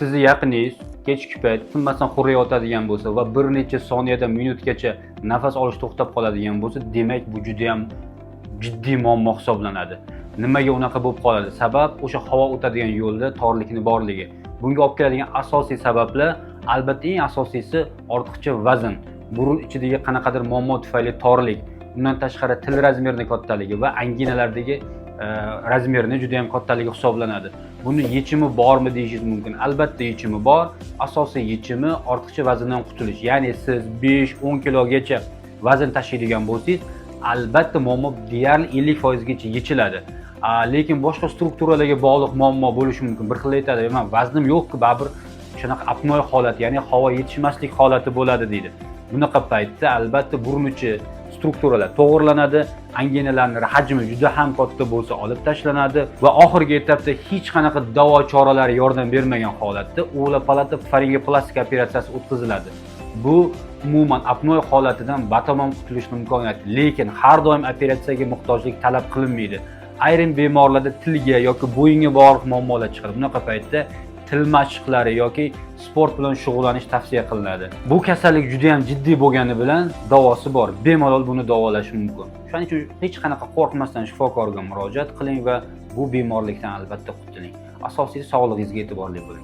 sizni yaqiningiz kechki payt tinmasdan xurayotadigan bo'lsa va bir necha soniyadan minutgacha nafas olish to'xtab qoladigan bo'lsa, demak bu juda ham jiddiy muammo hisoblanadi. Nimaga unaqa bo'lib qoladi? Sabab o'sha havo o'tadigan yo'lda torlikni borligi. Bunga olib keladigan asosiy sabablar, albatta eng asosiysi ortiqcha vazn, burun ichidagi qanaqadir muammo tufayli torlik, undan tashqari til razmerining kattaligi va anginalardagi razmerining juda ham kattaligi hisoblanadi. Buni yechimi bormi deyishingiz mumkin. Albatta yechimi bor. Asosiy yechimi ortiqcha vazndan qutulish. Ya'ni siz 5-10 kilogacha vazn tashiydigan bo'lsangiz, albatta muammo deyarli 50% gacha yechiladi. Lekin boshqa strukturalarga bog'liq muammo bo'lishi mumkin. Bir xil aytadi, "Men vaznim yo'q-ku, baribir shunaqa apnoy holat, ya'ni havo yetishmaslik holati bo'ladi" deydi. Bunaqa paytda albatta burun ichi strukturalar to'g'rilanadi, anginalarning hajmi juda ham katta bo'lsa olib tashlanadi va oxirgi etapda hech qanaqa davo choralari yordam bermagan holatda o'g'la-palata faringoplastik operatsiyasi o'tkaziladi. Bu umuman apnoy holatidan batamom qutulishning imkoniyati, lekin har doim operatsiyaga muhtojlik talab qilinmaydi. Ayrim bemorlarda tilga yoki bo'yinga bog'liq muammolar chiqadi. Bunaqa paytda til mashqlari yoki sport bilan shug'ullanish tavsiya qilinadi. Bu kasallik juda ham jiddiy bo'lgani bilan davosi bor. Bemalol buni davolash mumkin. Shuning uchun hech qanaqa qo'rqmasdan shifokorga murojaat qiling va bu bemorlikdan albatta qutuling. Asosiysi sog'lig'ingizga e'tiborli bo'ling.